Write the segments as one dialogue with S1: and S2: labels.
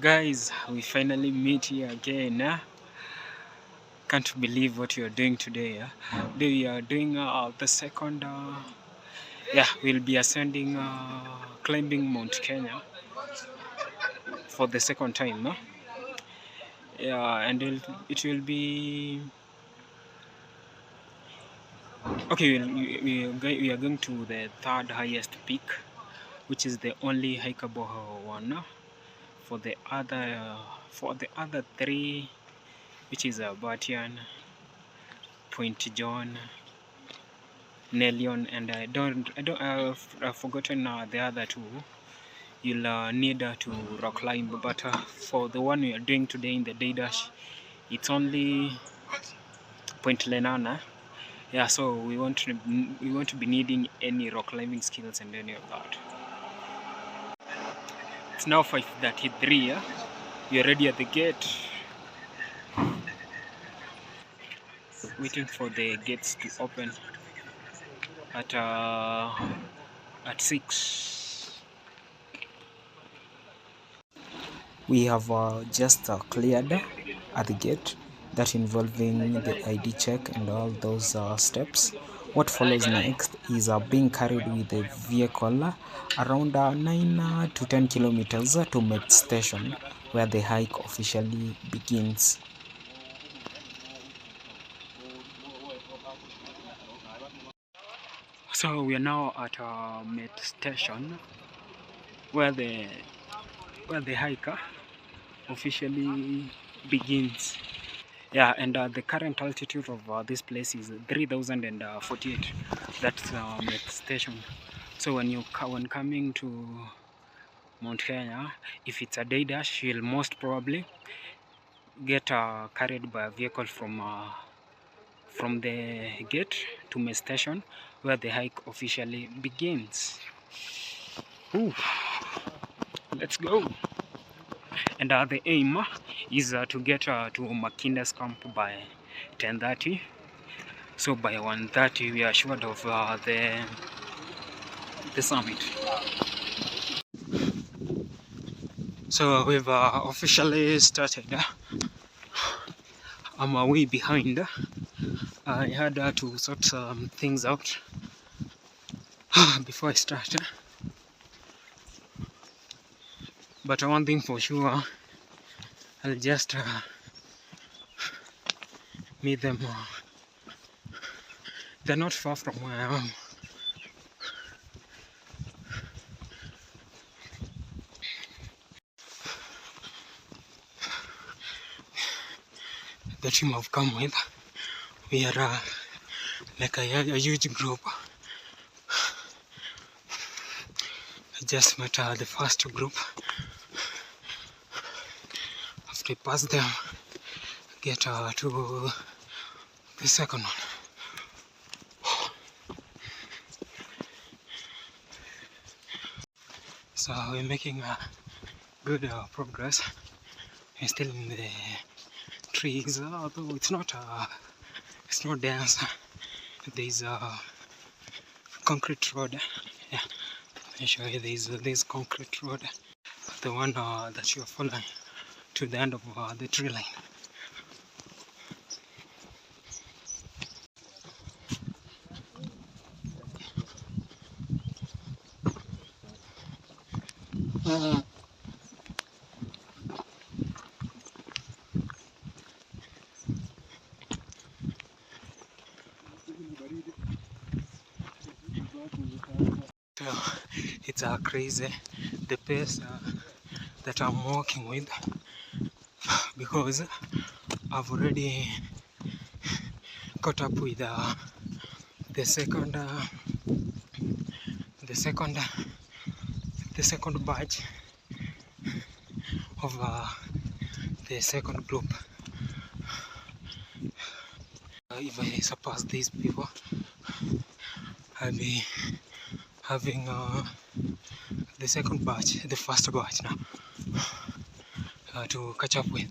S1: Guys, we finally meet here again. Can't believe what you are doing today. Today we are doing the second. We'll be ascending, climbing Mount Kenya for the second time. And it will be okay. We are going to the third highest peak, which is the only hikeable one. For the other three, which is Batian, Point John, Nelion, and I've forgotten the other two. You'll need to rock climb, but for the one we are doing today in the day dash, it's only Point Lenana. So we want to be needing any rock climbing skills and any of that. It's now 5:33. We are ready at the gate, waiting for the gates to open at 6. We have just cleared at the gate, that involving the ID check and all those steps. What follows next is being carried with the vehicle around 9 to 10 kilometers to Met Station, where the hike officially begins. So we are now at Met Station, where the hike officially begins. And the current altitude of this place is 3048. That's Met Station. So when coming to Mount Kenya, if it's a day dash, you'll most probably get carried by a vehicle from the gate to Met Station, where the hike officially begins. Ooh, let's go. And the aim is to get to MacKinder's camp by 10:30. So by 1:30 we are assured of the summit. So we've officially started. I'm way behind. I had to sort some things out before I start. But one thing for sure, I'll just meet them. They're not far from where I am. The team I've come with, we are like a huge group. I just met the first group. After I pass them, get to the second one. So we're making good progress. We're still in the trees, although it's not dense. There's a concrete road. Let me show you. There's concrete road, the one that you're following to the end of the tree line. So it's crazy the pace that I'm walking with, because I've already caught up with the second batch of the second group. If I surpass these people, I'll be having the second batch, the first batch now, to catch up with.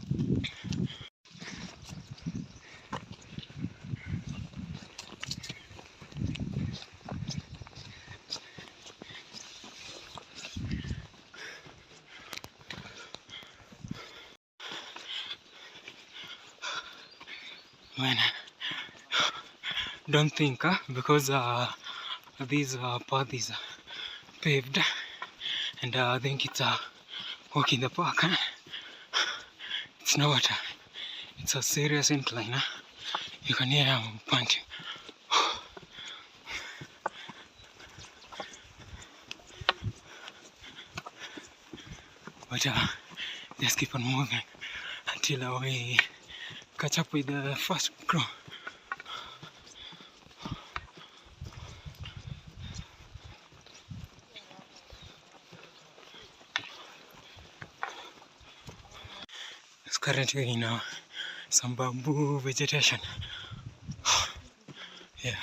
S1: Man, don't think because this path is paved, and I think it's a walk in the park. It's not. It's a serious incline. You can hear I'm panting. But just keep on moving until we catch up with the first crew. It's currently in some bamboo vegetation. Yeah,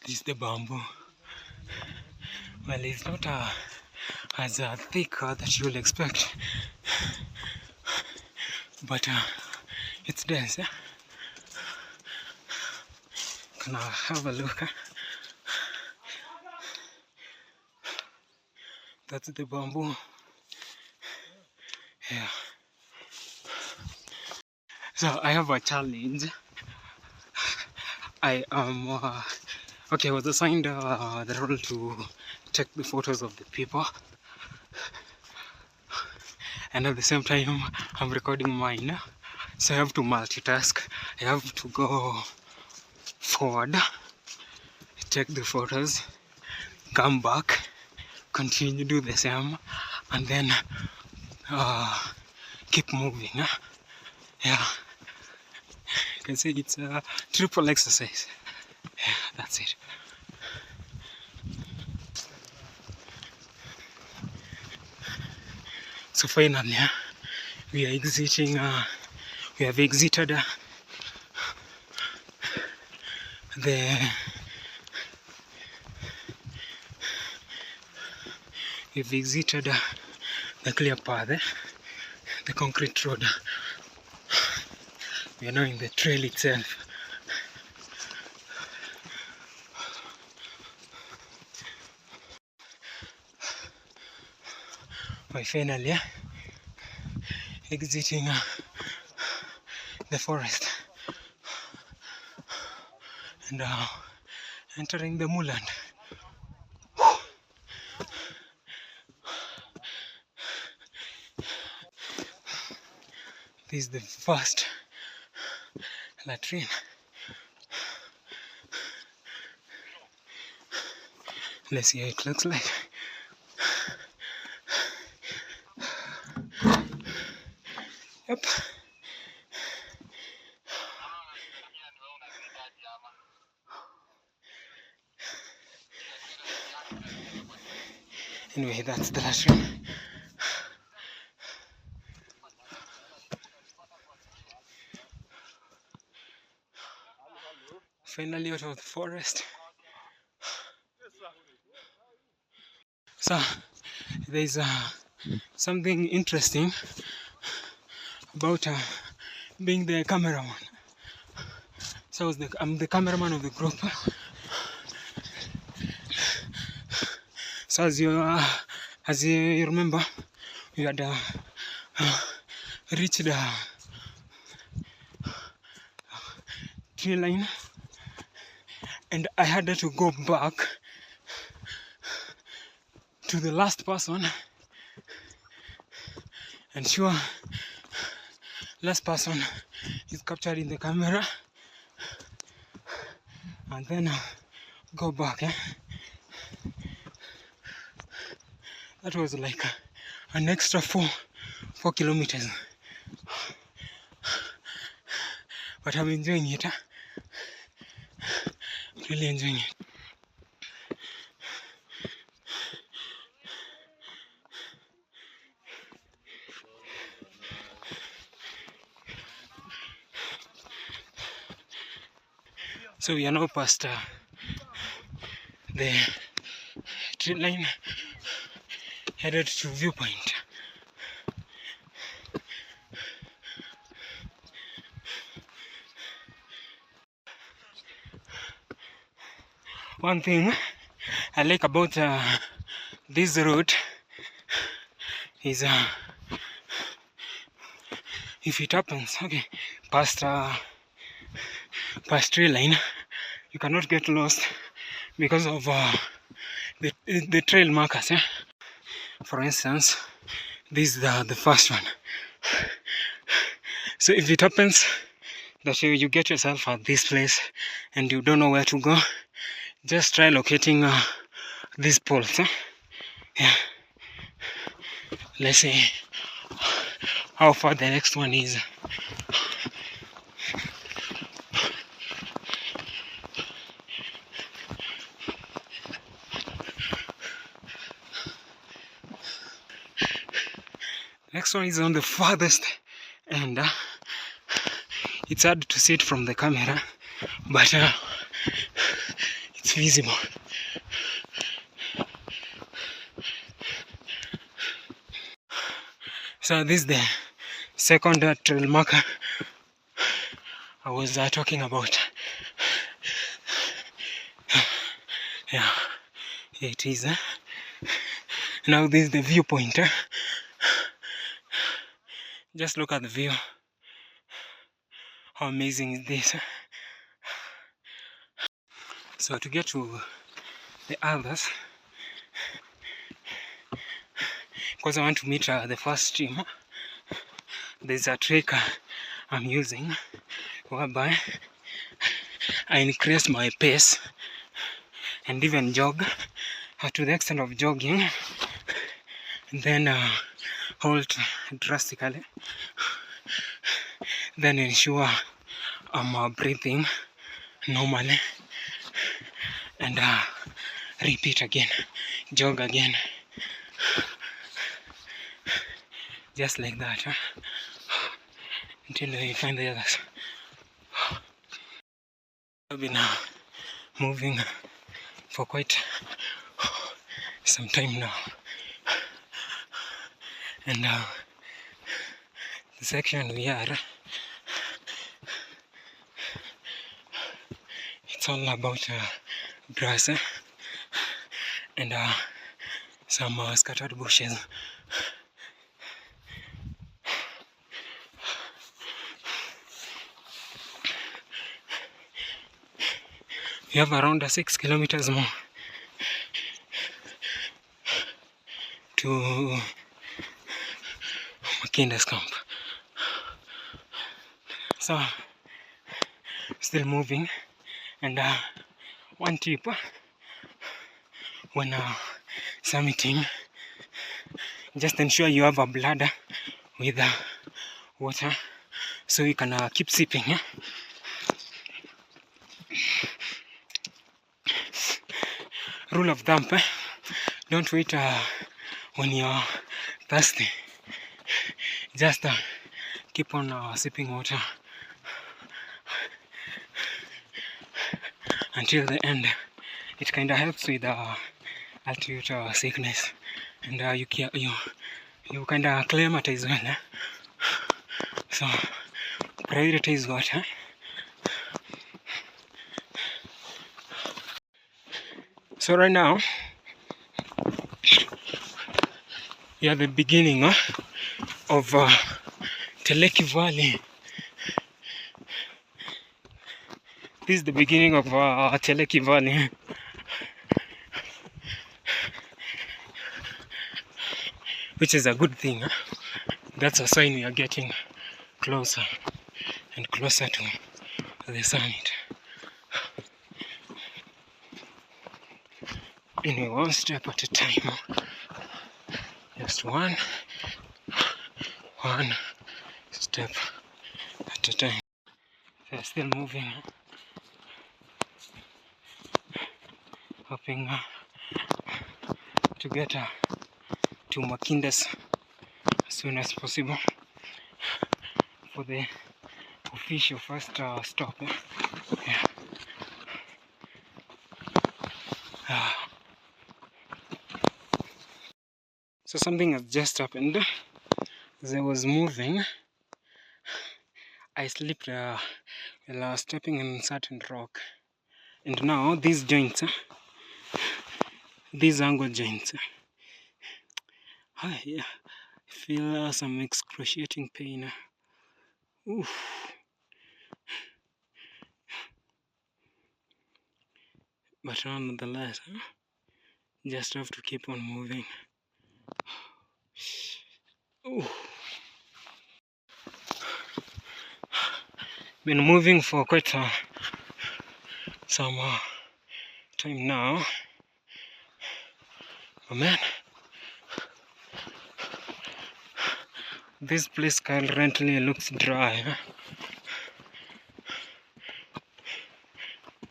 S1: this is the bamboo. Well, it's not as thick that you'll expect, but it's dense. Can I have a look? That's the bamboo. Yeah. So I have a challenge. I am okay. I was assigned the role to take the photos of the people, and at the same time I'm recording mine. So I have to multitask. I have to go forward, take the photos, come back, continue do the same, and then keep moving. Yeah, you can see it's a triple exercise. Yeah, that's it. So finally, we are exiting. We have exited we've exited the clear path, the concrete road. We are now in the trail itself. We finally exiting the forest and entering the moorland. This is the first latrine. Let's see how it looks like. Yep. Anyway, that's the latrine. Finally out of the forest. So there's something interesting about being the cameraman. So I'm the cameraman of the group. So as you remember, we had reached the tree line, and I had to go back to the last person, and sure, last person is captured in the camera, and then go back. That was like an extra 4 kilometers, but I'm enjoying it. Really enjoying it. So we are now past the tree line, headed to viewpoint. One thing I like about this route is if it happens, okay, past tree line, you cannot get lost because of the trail markers. For instance, this is the first one. So if it happens that you get yourself at this place and you don't know where to go, just try locating these poles. Yeah. Let's see how far the next one is. Next one is on the farthest end. It's hard to see it from the camera, but it's visible. So this is the second trail marker I was talking about. Yeah, it is. Now this is the viewpoint. Just look at the view. How amazing is this? So to get to the others, because I want to meet the first stream, there's a trick I'm using whereby I increase my pace and even jog to the extent of jogging, and then halt drastically, then ensure I'm breathing normally, and repeat again, jog again, just like that, until you find the others. I've been moving for quite some time now, and the section we are, it's all about grass and some scattered bushes. We have around 6 kilometers more to MacKinder's camp. So still moving, and one tip when summiting, just ensure you have a bladder with water so you can keep sipping. Rule of thumb, don't wait when you're thirsty. Just keep on sipping water until the end. It kind of helps with altitude sickness, and you kind of acclimatize well. So prioritize water. So right now we are at the beginning of Teleki Valley. This is the beginning of Teleki Valley. Which is a good thing. That's a sign we are getting closer and closer to the summit. Anyway, one step at a time. Just one step at a time. They're still moving, hoping to get to MacKinder's as soon as possible for the official first stop. Yeah. So something has just happened. As I was moving, I slipped while stepping in certain rock, and now these joints, these angle joints, I feel some excruciating pain. Oof. But nonetheless, just have to keep on moving. Oof. Been moving for quite some time now. Oh man, this place currently looks dry.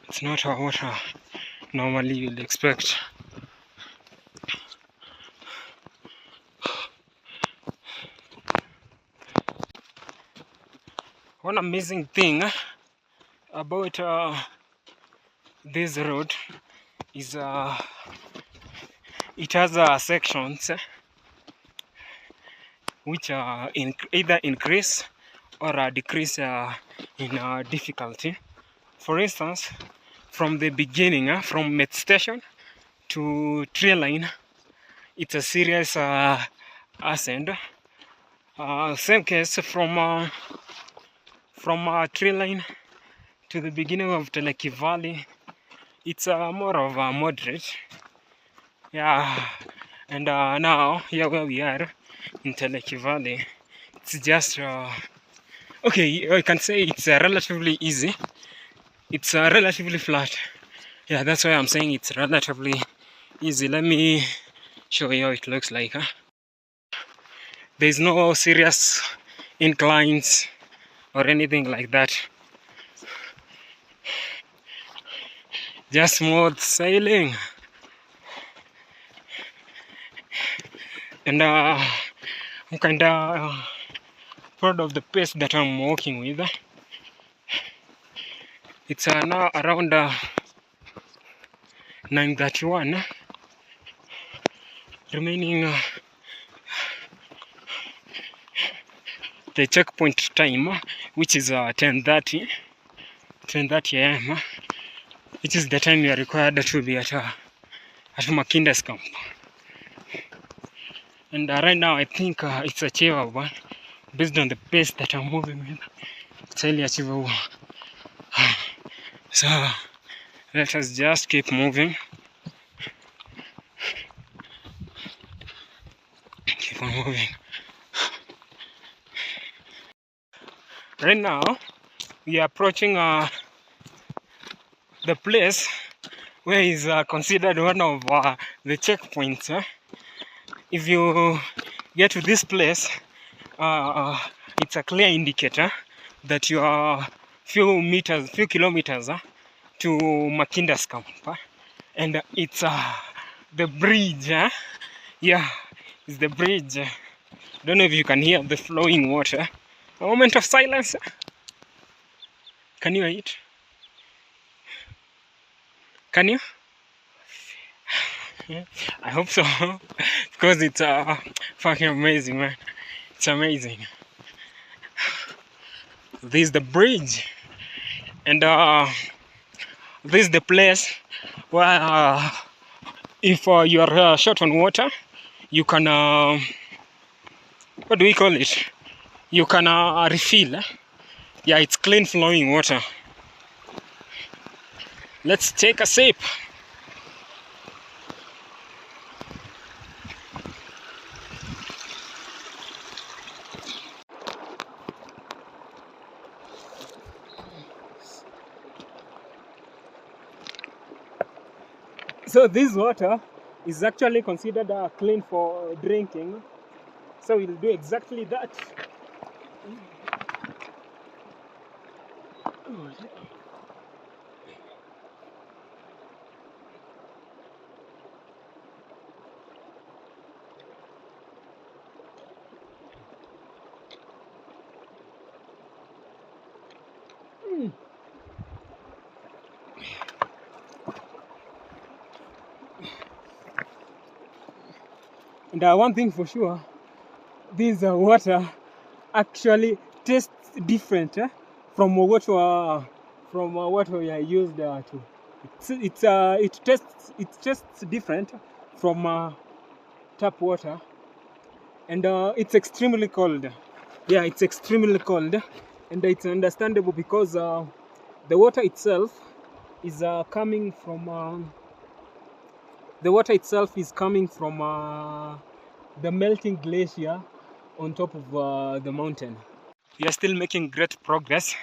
S1: It's not what normally you'd expect. One amazing thing about this road is it has sections which either increase or decrease in difficulty. For instance, from the beginning, from Met Station to tree line, it's a serious ascent. Same case from tree line to the beginning of Teleki Valley, it's more of a moderate. Yeah, and now here where we are in Teleki Valley, it's just okay. I can say it's relatively easy. It's relatively flat. Yeah, that's why I'm saying it's relatively easy. Let me show you how it looks like. There's no serious inclines or anything like that. Just smooth sailing. And I'm kind of proud of the pace that I'm walking with. It's now around 9:31, remaining the checkpoint time, which is 10:30 a.m., which is the time you are required to be at MacKinder's camp. And right now I think it's achievable based on the pace that I'm moving with. It's highly achievable. So let us just keep moving. Keep on moving. Right now we are approaching the place where is considered one of the checkpoints. If you get to this place, it's a clear indicator that you are few kilometers to MacKinder's camp, and it's the bridge. Yeah, it's the bridge. Don't know if you can hear the flowing water. A moment of silence. Can you hear it? Can you? Yeah, I hope so, because it's fucking amazing, man. It's amazing. This is the bridge, and this is the place where if you are short on water, you can what do we call it? You can refill. Yeah, it's clean flowing water. Let's take a sip. So this water is actually considered clean for drinking. So we'll do exactly that. And one thing for sure, this water actually tastes different from what we are used to. It tastes different from tap water, and it's extremely cold. Yeah, it's extremely cold. and it's understandable because the water itself is coming from the melting glacier on top of the mountain. We are still making great progress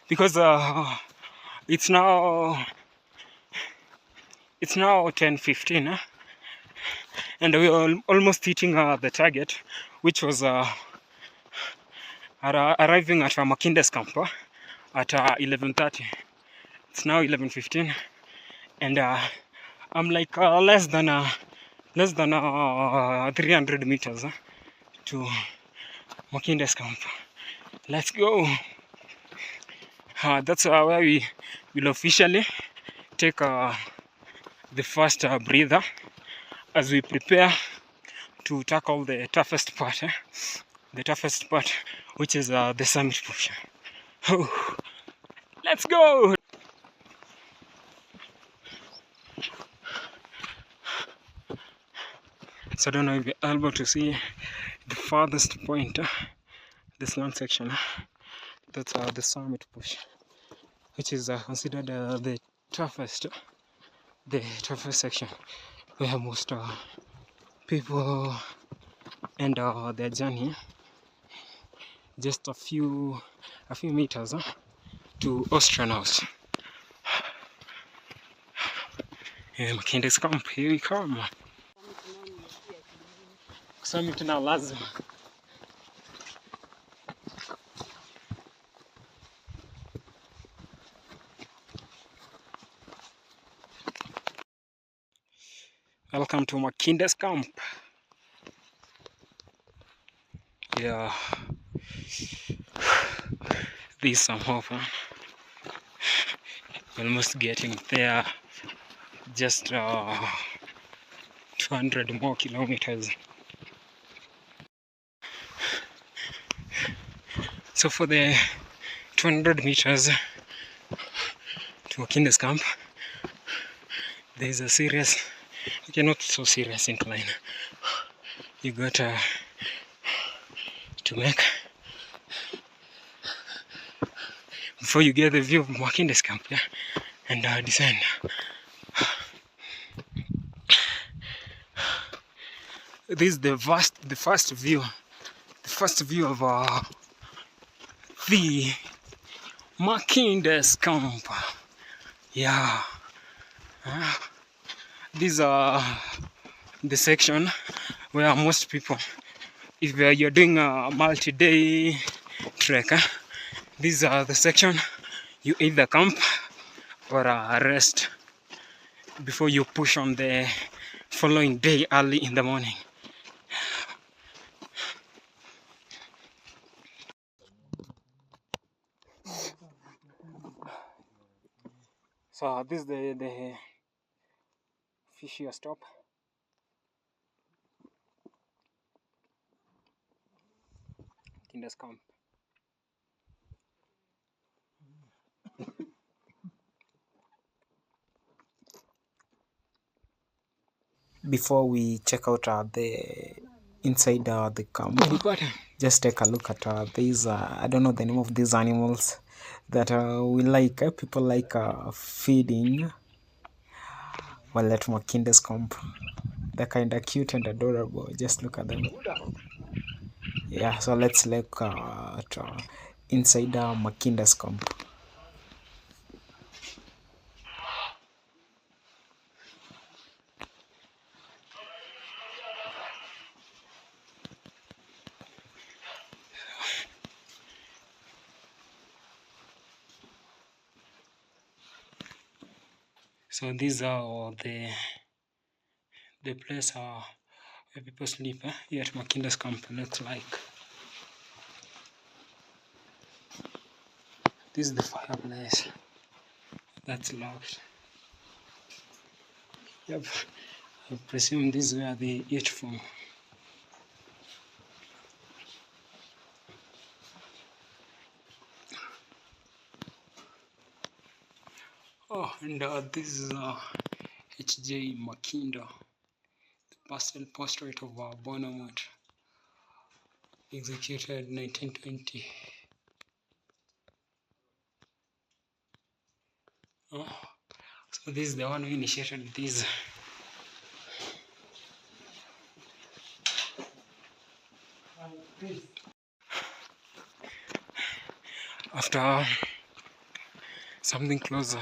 S1: because it's now 10:15, and we are almost hitting the target, which was arriving at MacKinder's camp at 11:30. It's now 11:15, and I'm like less than 300 meters to MacKinder's camp. Let's go. That's where we will officially take the first breather as we prepare to tackle the toughest part, which is the summit push. Oh, let's go. So I don't know if you're able to see the farthest point, this one section. That's the summit push, which is considered the toughest section, where most people end their journey just a few meters to Austrian house. MacKinder's camp, here we come. Summit na lazima. Welcome to MacKinder's camp. Yeah, this is some hope. Almost getting there. Just 200 more kilometers. So for the 200 meters to MacKinder's camp, there is a serious, okay, not so serious incline you got to make before you get the view of MacKinder's camp, yeah, and descend. This is the first view of the MacKinder's camp. Yeah, these are the section where most people, if you're doing a multi-day trek, these are the section you either camp or rest before you push on the following day early in the morning. So this is the official stop. MacKinder's camp. Before we check out the inside the camp, just take a look at these I don't know the name of these animals that we like, people like feeding while at MacKinder's camp. They're kind of cute and adorable. Just look at them. Yeah, so let's look at inside MacKinder's camp. So these are the place where people sleep here at MacKinder's camp. Looks like this is the fireplace that's locked. Yep, I presume this is where they eat from. Oh, and this is H.J. MacKinder, the pastel portrait of Nomad, executed 1920. Oh, so this is the one who initiated this. After something closer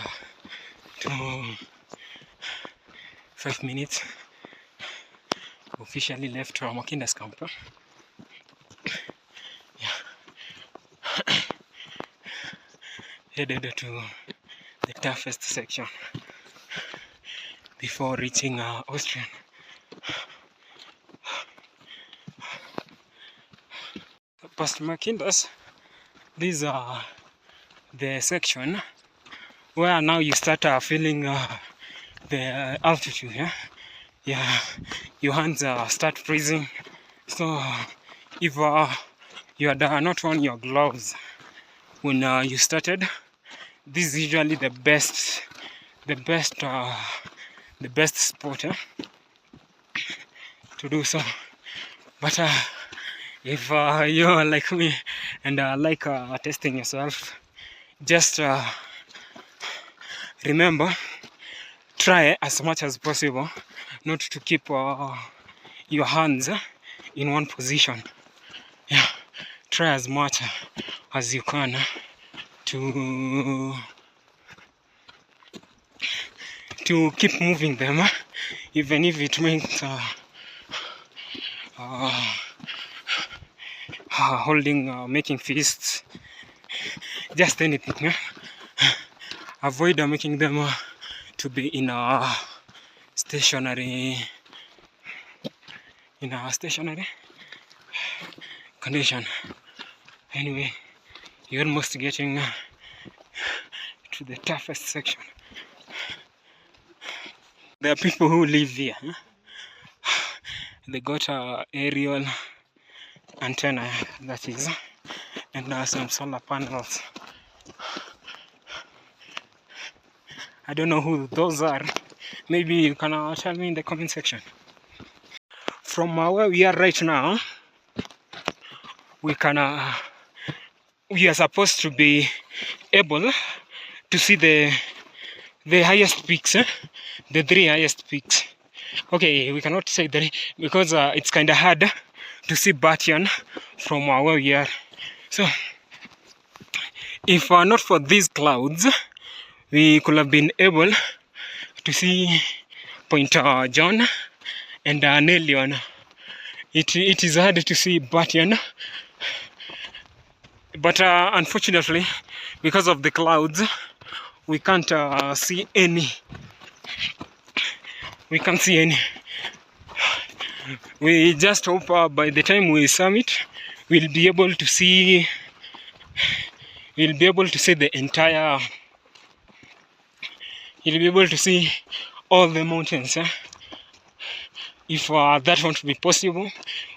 S1: to 5 minutes, officially left our MacKinder's camp. Headed to the toughest section before reaching Austrian. Past MacKinder's, these are the section where now you start feeling the altitude. Yeah, your hands start freezing. So if you had not worn your gloves when you started, this is usually the best spot to do so. But if you're like me and like testing yourself, just remember, try as much as possible not to keep your hands in one position. Yeah, try as much as you can to keep moving them, even if it means holding, making fists, just anything. Avoid making them to be in a stationary condition. Anyway, you're almost getting to the toughest section. There are people who live here. They got aerial antenna, that is, and some solar panels. I don't know who those are. Maybe you can tell me in the comment section. From where we are right now, we are supposed to be able to see the highest peaks, the 3 highest peaks. Okay, we cannot say that because it's kind of hard to see Batian from where we are. So, if not for these clouds, we could have been able to see Point John and Nelion. It is hard to see Batian, but unfortunately, because of the clouds, we can't see any. We can't see any. We just hope by the time we summit, we'll be able to see. We'll be able to see the entire. You'll be able to see all the mountains. If that won't be possible,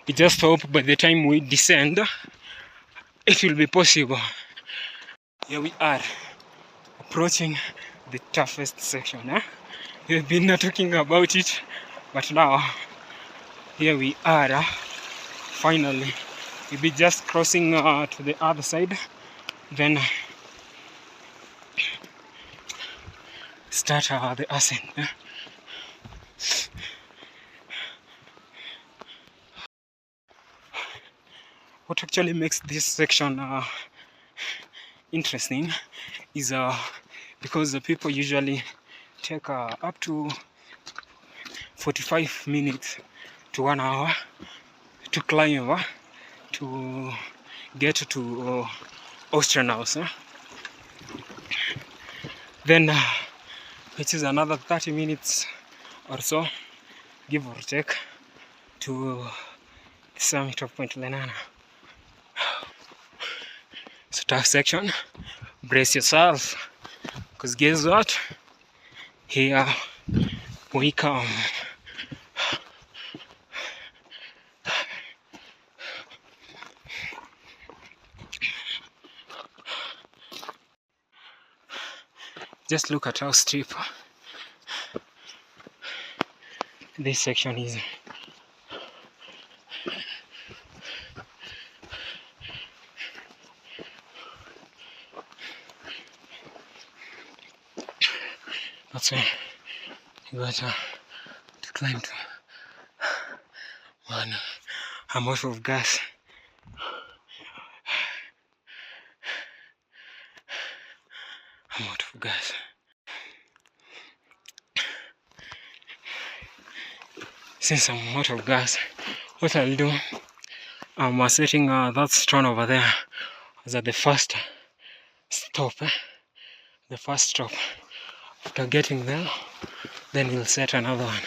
S1: we just hope by the time we descend, it will be possible. Here we are, approaching the toughest section. We've been talking about it, but now here we are. Finally, we'll be just crossing to the other side, then start the ascent. What actually makes this section interesting is because the people usually take up to 45 minutes to 1 hour to climb over to get to Austrian house. Then which is another 30 minutes or so, give or take, to the summit of Point Lenana. So tough section, brace yourself, because guess what? Here we come. Just look at how steep this section is. That's why you got to climb to. Man, I'm out of gas. I'm out of gas. Since I'm out of gas, what I'll do, I'm setting that stone over there as the first stop. The first stop. After getting there, then we'll set another one.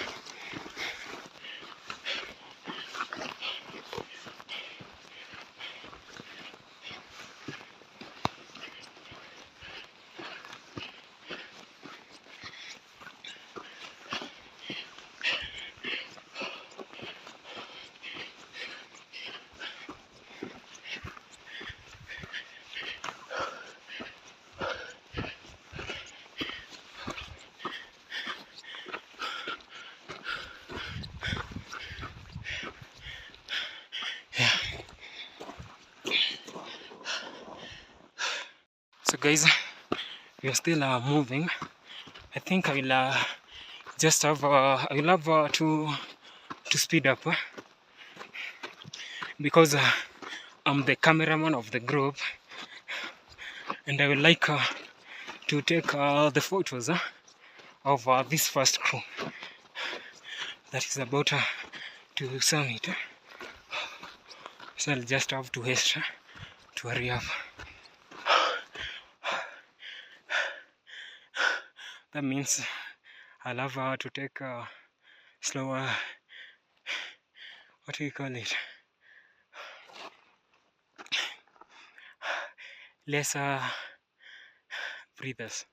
S1: So guys, we are still moving. I think I will just have I will have to speed up because I'm the cameraman of the group, and I would like to take the photos of this first crew that is about to summit. So I'll just have to haste to hurry up. That means I'll have to take slower, what do you call it? Less breathers.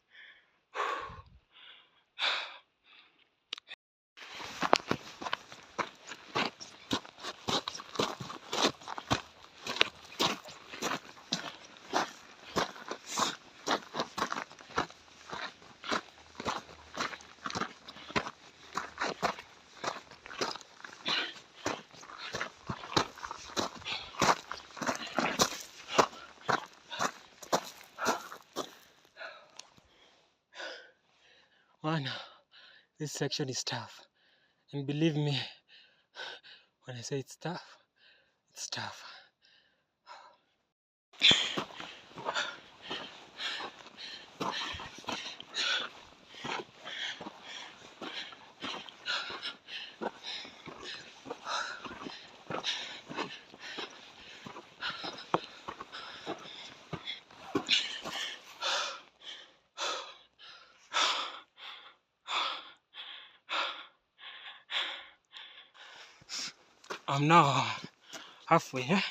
S1: Man, this section is tough, and believe me when I say it's tough, it's tough. I'm now halfway,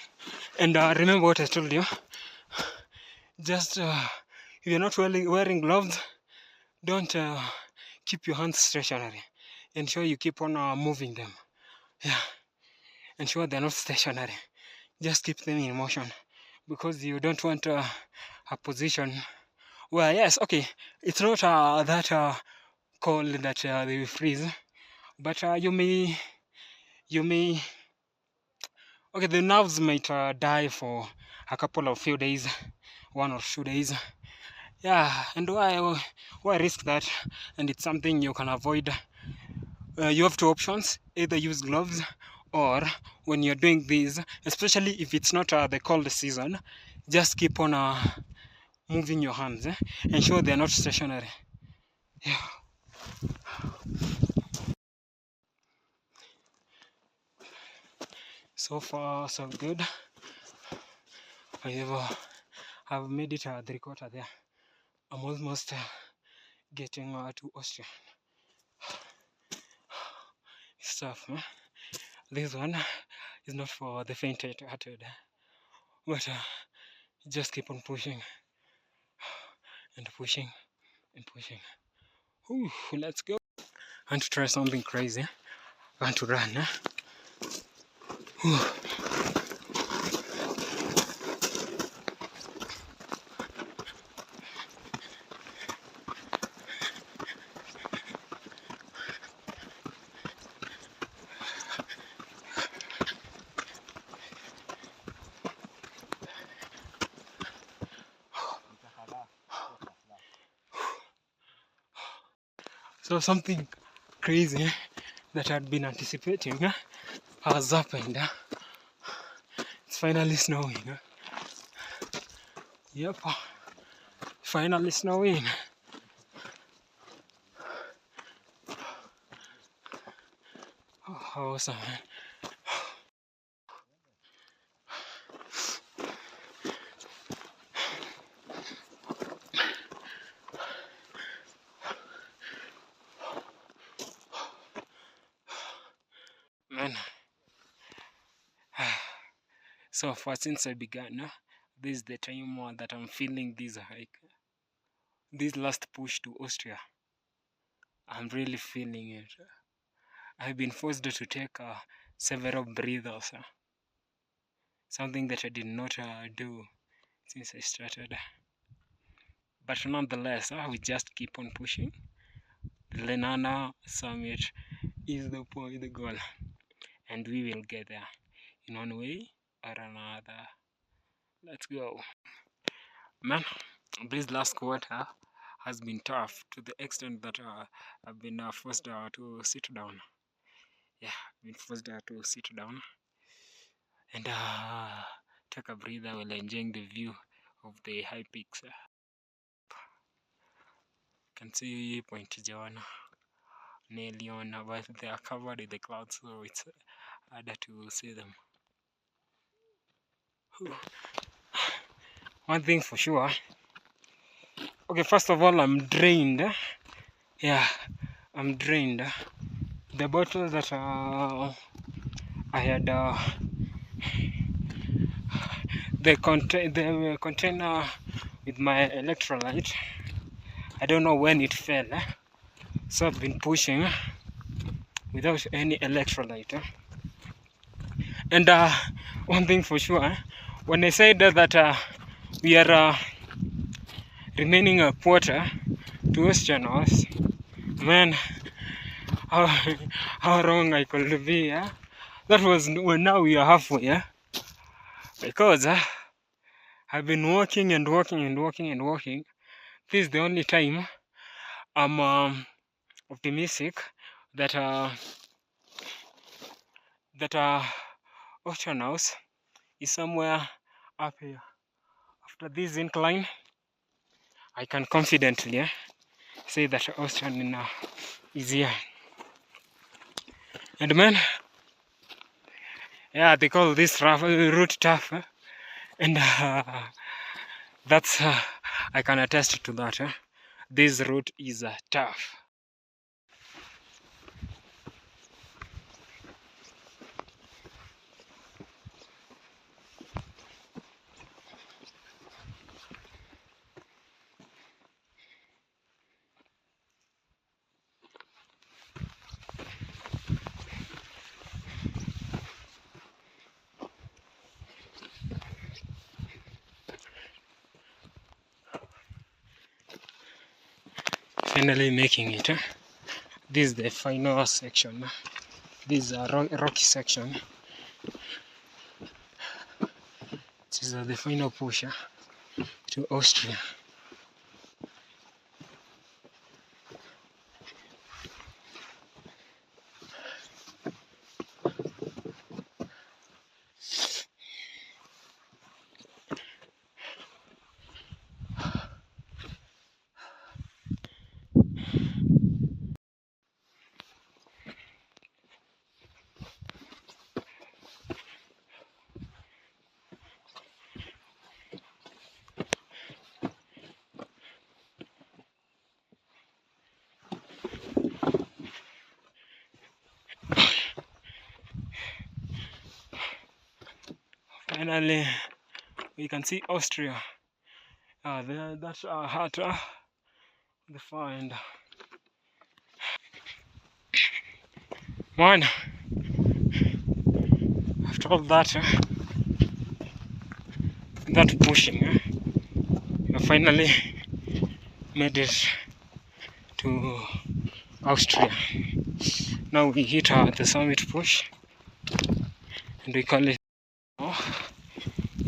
S1: and remember what I told you. Just if you're not wearing gloves, don't keep your hands stationary. Ensure you keep on moving them. Yeah, ensure they're not stationary. Just keep them in motion, because you don't want a position where, yes, okay, it's not that cold that they will freeze, but you may, okay, the nerves might die for a couple of few days, 1 or 2 days. Yeah, and why risk that? And it's something you can avoid. You have 2 options: either use gloves, or when you're doing this, especially if it's not the cold season, just keep on moving your hands. Ensure they're not stationary. Yeah. So far, so good. I've made it 3/4 there. I'm almost getting to Austria. It's tough, man. This one is not for the faint-hearted, but just keep on pushing and pushing and pushing. Ooh, let's go. I want to try something crazy. I want to run. Ooh. So something crazy that I'd been anticipating has happened. It's finally snowing. Yep, finally snowing. Oh, awesome. Man, so far since I began, this is the time that I'm feeling this hike. This last push to Austria, I'm really feeling it. I've been forced to take several breathers, something that I did not do since I started. But nonetheless, we just keep on pushing. The Lenana summit is the point, the goal, and we will get there in one way or another. Let's go. Man, this last quarter has been tough to the extent that I've been forced to sit down. Yeah, I've been forced to sit down and take a breather while enjoying the view of the high peaks. You can see Point Lenana, Nellion, but they are covered with the clouds, so it's harder to see them. One thing for sure. Okay, first of all, I'm drained. Yeah, I'm drained. The bottle that I had, the container with my electrolyte, I don't know when it fell. So I've been pushing without any electrolyte. And one thing for sure, when I said that we are remaining a quarter to Austrians, man, how wrong I could be. That was when now we are halfway. Because I've been walking and walking and walking and walking. This is the only time I'm optimistic that Ocean House is somewhere up here. After this incline, I can confidently say that Austrian is here. And man, yeah, they call this route tough, and that's I can attest to that. This route is tough. Finally making it. This is the final section. This is a rocky section. This is the final push to Austria. Finally, we can see Austria. That's hard to find. Man, after all that, that pushing, I finally made it to Austria. Now we hit the summit push, and we call it.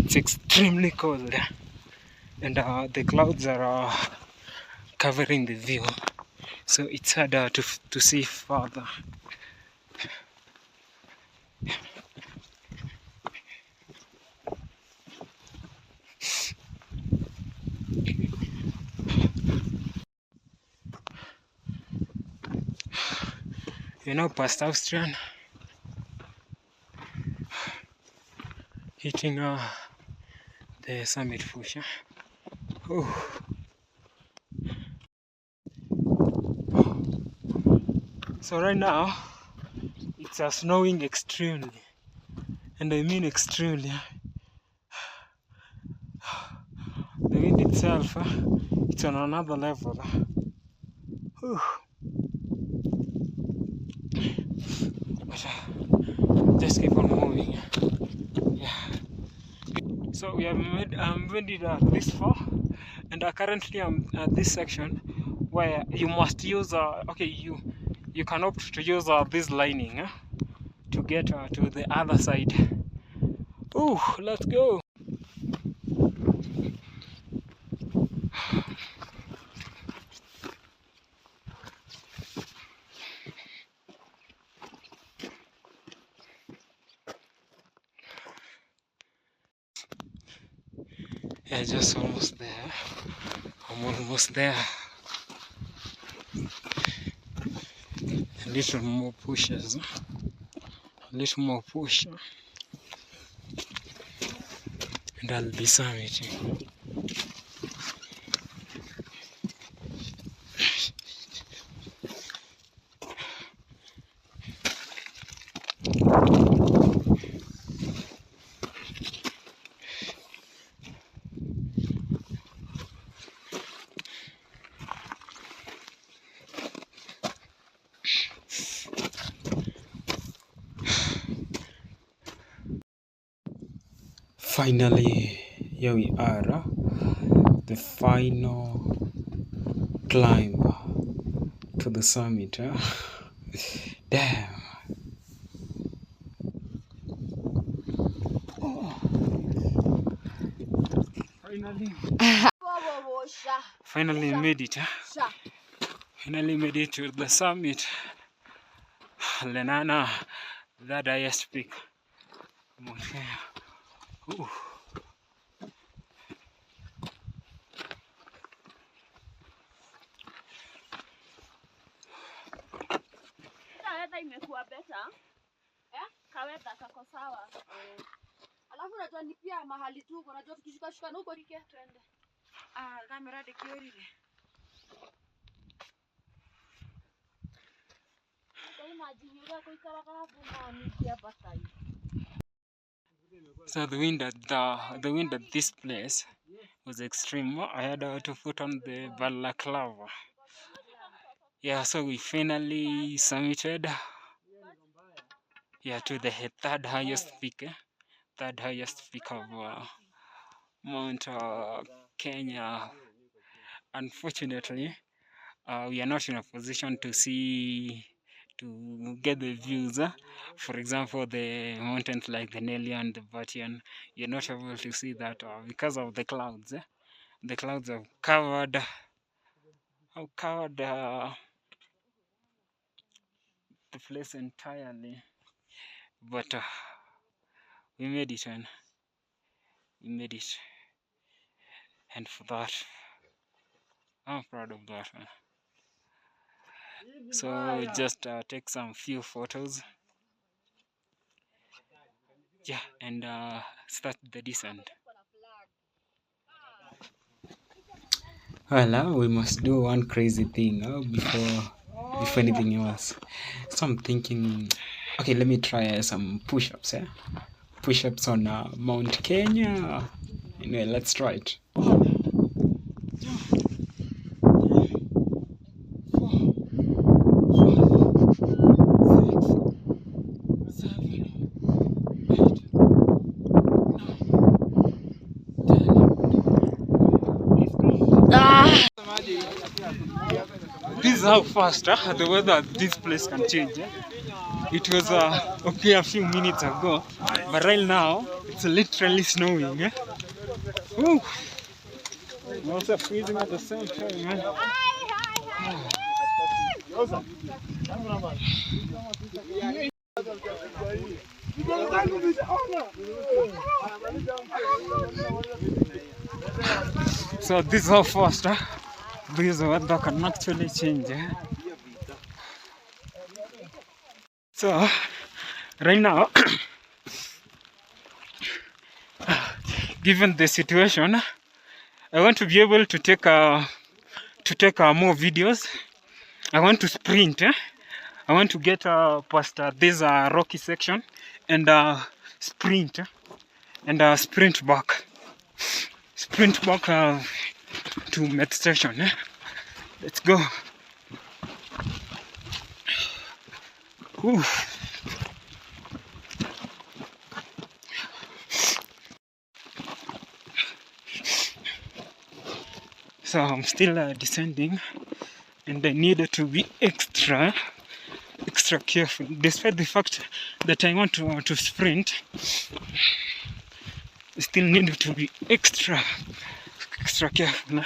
S1: It's extremely cold, and the clouds are covering the view, so it's harder to see further. You know, past Austrian, hitting the summit push. So right now it's snowing extremely, and I mean extremely. The wind itself, it's on another level. But just keep on moving. Yeah. So we have made it this far, and currently I'm at this section where you must use okay, you can opt to use this lining to get to the other side. Oh, let's go. Yeah, just almost there. I'm almost there. A little more pushes. A little more push. And I'll be summiting. Finally, here we are, the final climb to the summit. Damn. Oh. Finally made it. Finally made it to the summit. Lenana, that highest peak. Ooh.
S2: Imekuwa better. Kaweda kako sawa. Alafu unajua ni pia mahali tu unajua tukishika shika huko nike twende. Kamera de kiorire.
S1: So the wind at this place was extreme. I had to put on the balaclava. Yeah, so we finally summited. Yeah, to the third highest peak of Mount Kenya. Unfortunately, we are not in a position to get the views. For example, the mountains like the Nelly and the Batian, you're not able to see that because of the clouds. The clouds have covered the place entirely. But we made it, and and for that, I'm proud of that. So just take some few photos. Yeah, and start the descent. Well, we must do one crazy thing before anything else. So I'm thinking, okay, let me try some push-ups. Push-ups on Mount Kenya. Anyway, let's try it. This is how fast the weather at this place can change. It was okay a few minutes ago, but right now it's literally snowing. Woo! I'm also freezing at the same time, man. So this is how fast this weather can actually change. So right now, given the situation, I want to be able to take more videos. I want to sprint. I want to get past this rocky section and sprint sprint back to med station. Let's go. Whew. So I'm still descending, and I needed to be extra careful, despite the fact that I want to sprint. I still need to be extra careful.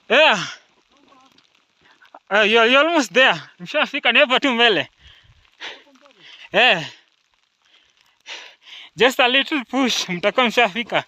S1: Yeah, you're almost there. Mshafika never tu mbele. Yeah, just a little push, mtakuwa mshafika.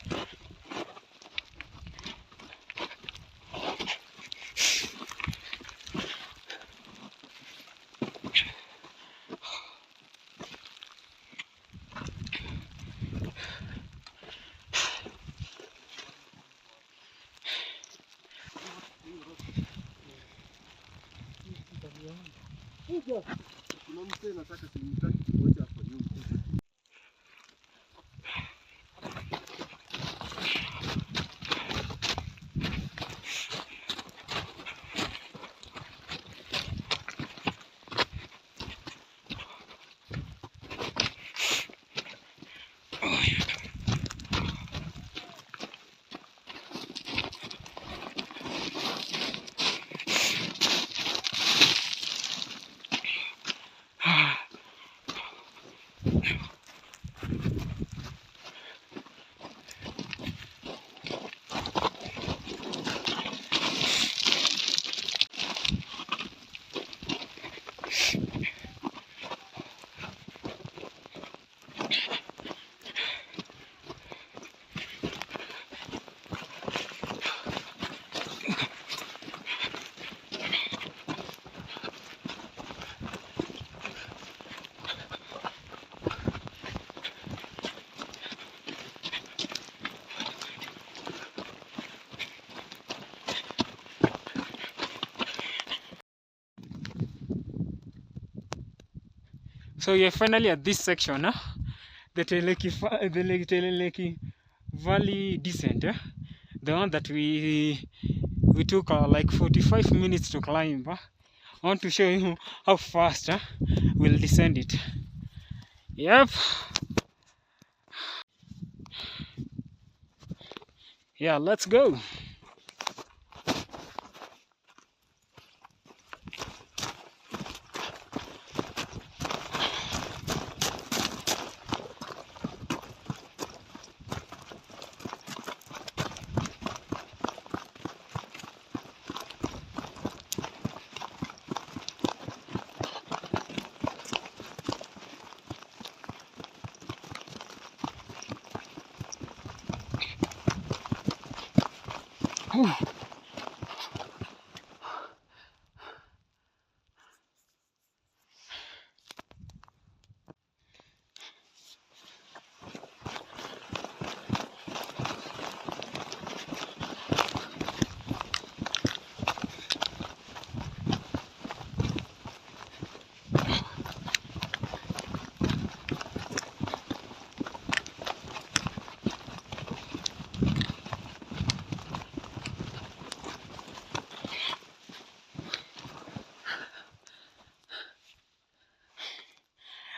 S1: So you're finally at this section, the Teleki Valley descent, the one that we took like 45 minutes to climb. I want to show you how fast we'll descend it. Yep. Yeah, let's go.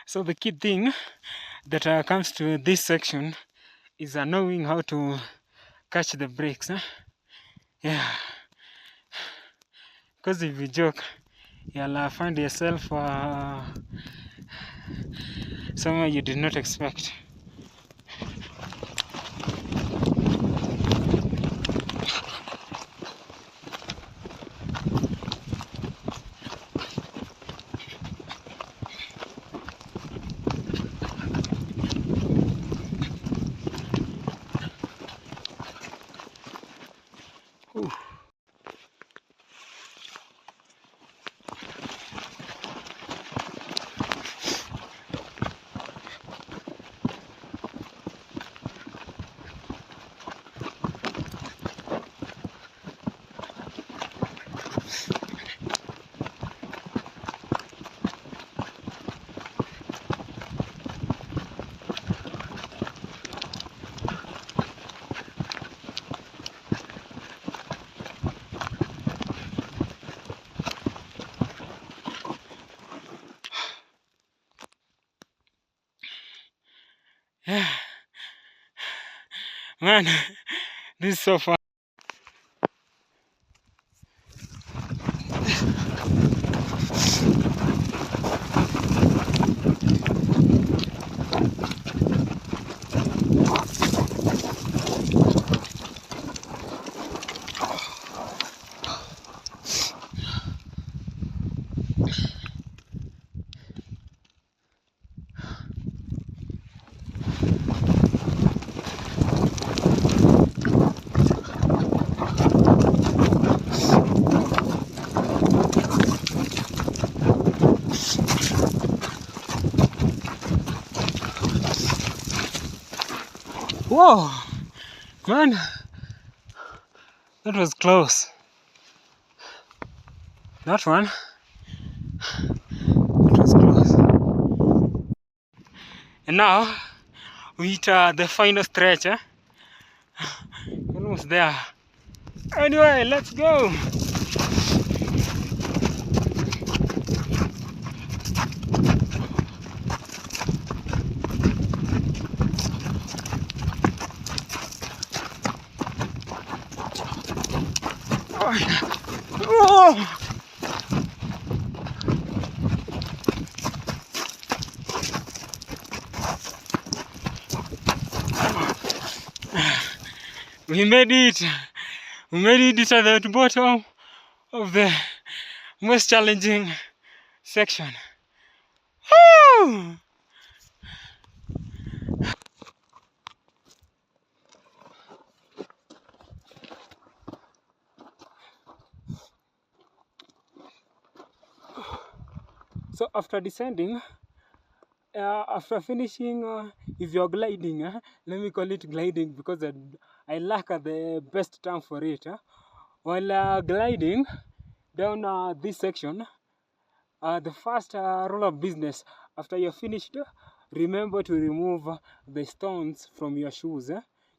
S1: So the key thing that comes to this section is knowing how to catch the brakes. Yeah, because if you joke, you'll find yourself somewhere you did not expect. Yeah. Man, this is so fun. Whoa, man, that was close. That one, that was close. And now we hit the final stretch. Almost there. Anyway, let's go. Oh. We made it. We made it at the bottom of the most challenging section. Woo! So after descending, after finishing, if you're gliding, let me call it gliding because I lack the best term for it. While gliding down this section, the first rule of business, after you're finished, remember to remove the stones from your shoes.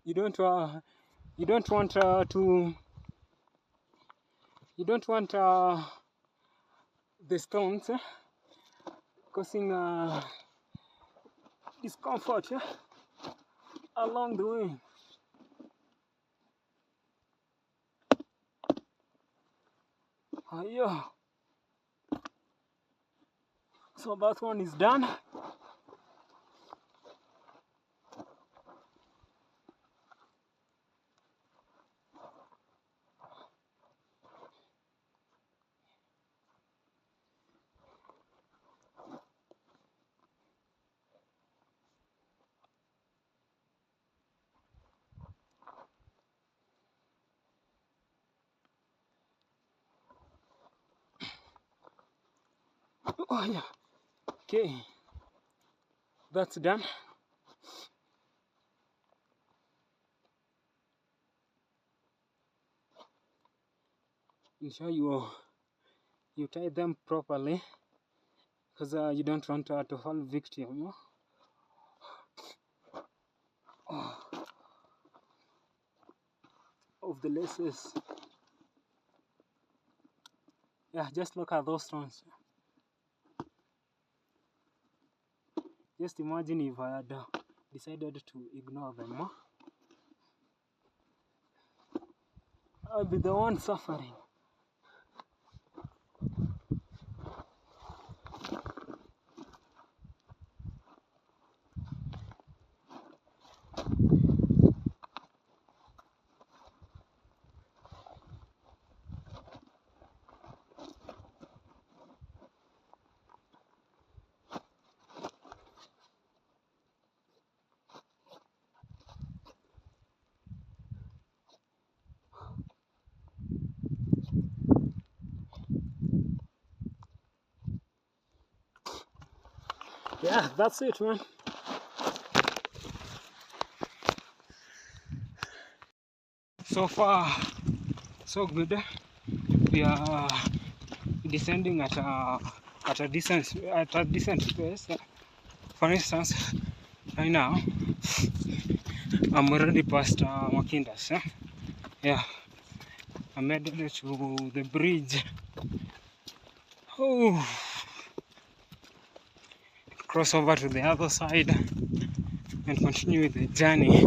S1: You don't want the stones causing discomfort along the way. Yeah. So that one is done. Oh yeah. Okay. That's done. Ensure you tie them properly because you don't want to fall victim of the laces. Yeah, just look at those stones. Just imagine if I had decided to ignore them. I'll be the one suffering. Yeah, that's it, man. So far, so good. We are descending at a decent pace. For instance, right now I'm already past MacKinder's. Yeah, I made it to the bridge. Oh, cross over to the other side. and continue the journey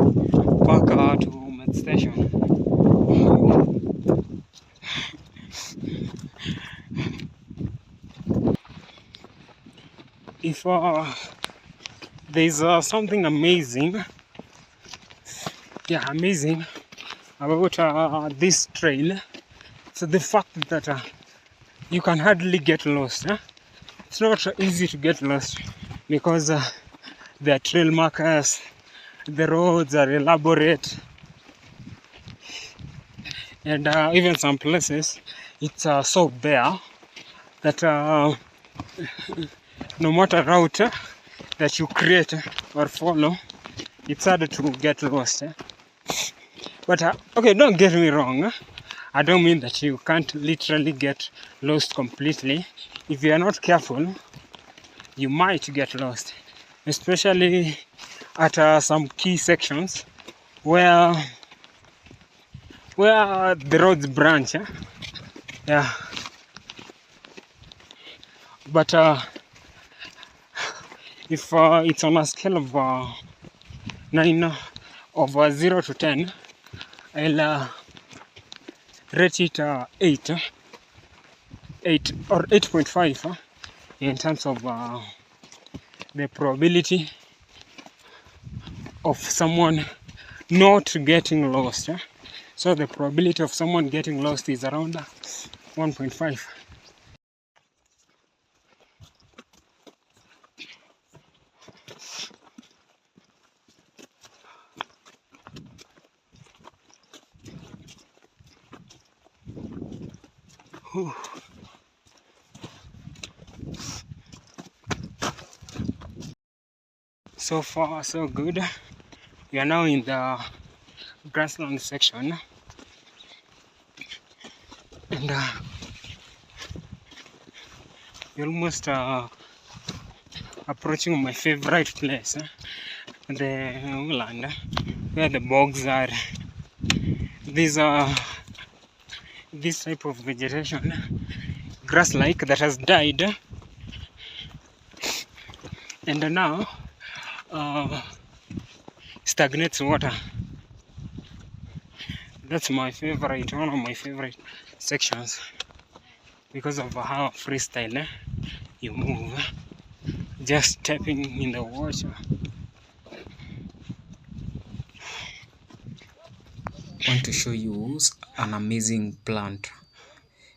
S1: back to Med Station. If there's something amazing, amazing about this trail, so the fact that you can hardly get lost. It's not easy to get lost because there are trail markers, the roads are elaborate, and even some places it's so bare that no matter route that you create or follow, it's hard to get lost. But okay, don't get me wrong. I don't mean that you can't literally get lost completely. If you are not careful, you might get lost, especially at some key sections where the roads branch. Yeah, but if it's on a scale of 0 to 10, I'll rate it 8 or 8.5 in terms of the probability of someone not getting lost. So the probability of someone getting lost is around 1.5. So far so good. We are now in the grassland section, and we're almost approaching my favorite place, the land where the bogs are. These are this type of vegetation, grass-like, that has died, and now stagnates water. That's my favorite, one of my favorite sections, because of how freestyle you move, just stepping in the water.
S3: I want to show you an amazing plant.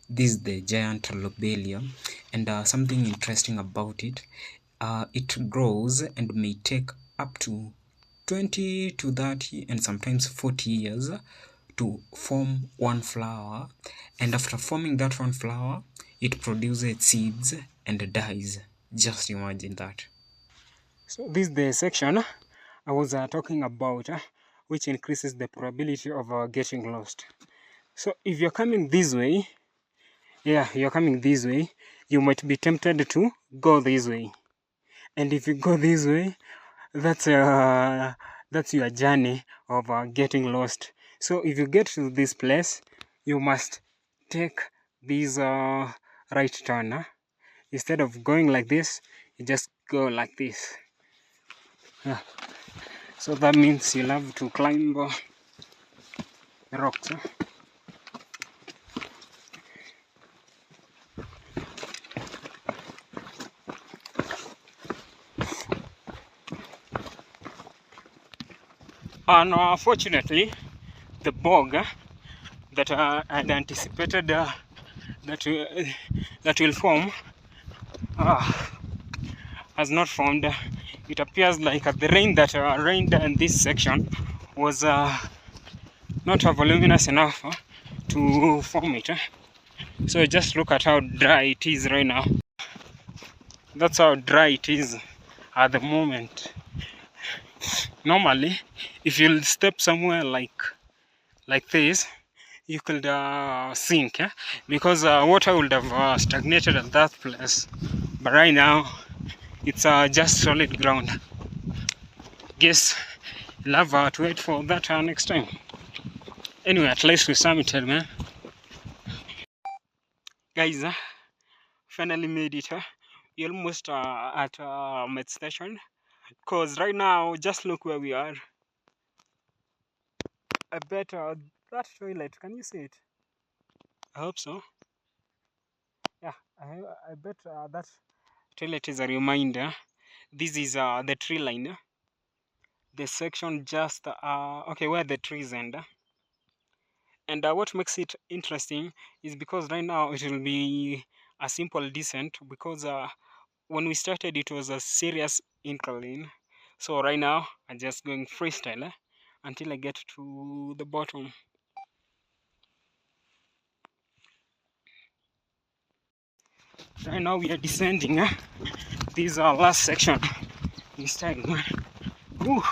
S3: This is the giant lobelia, and something interesting about it, it grows and may take up to 20 to 30 and sometimes 40 years to form one flower, and after forming that one flower, it produces seeds and dies. Just imagine that.
S1: So this is the section I was talking about, which increases the probability of getting lost. So if you're coming this way, you're coming this way, you might be tempted to go this way. And if you go this way, that's your journey of getting lost. So if you get to this place, you must take this right turn. Instead of going like this, you just go like this. So that means you'll have to climb the rocks. And unfortunately, the bog that I had anticipated that will form has not formed. It appears like the rain that rained in this section was not voluminous enough to form it. So just look at how dry it is right now. That's how dry it is at the moment. Normally, if you step somewhere like this, you could sink, because water would have stagnated at that place. But right now, it's just solid ground. Guess you'll have to wait for that next time. Anyway, at least we summited, man. Guys, finally made it. We're almost at Med Station. Because right now, just look where we are. I bet that toilet, can you see it? I hope so. Yeah, I bet that toilet is a reminder. This is the tree line. The section just, okay, where the trees end. And what makes it interesting is because right now it will be a simple descent, because when we started it was a serious incline. So right now I'm just going freestyle until I get to the bottom. Right now we are descending. This is our last section this time. Whew.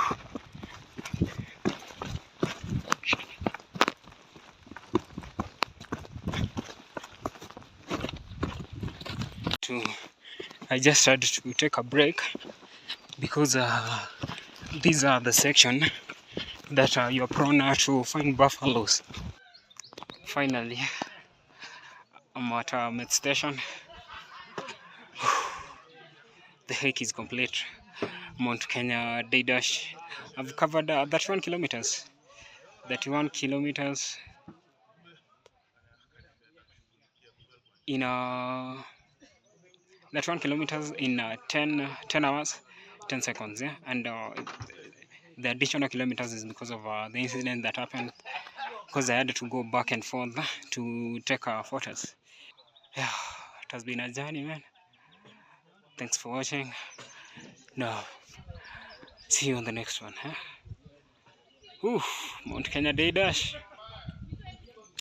S1: I just had to take a break because these are the section that you're prone to find buffaloes. Finally, I'm at a med station. The hike is complete. Mount Kenya day dash. I've covered 31 kilometers. 31 kilometers in 31 kilometers in 10 hours, 10 seconds. Yeah, and the additional kilometers is because of the incident that happened, because I had to go back and forth to take photos. Yeah, it has been a journey, man. Thanks for watching. Now, see you on the next one. Huh? Mount Kenya day dash.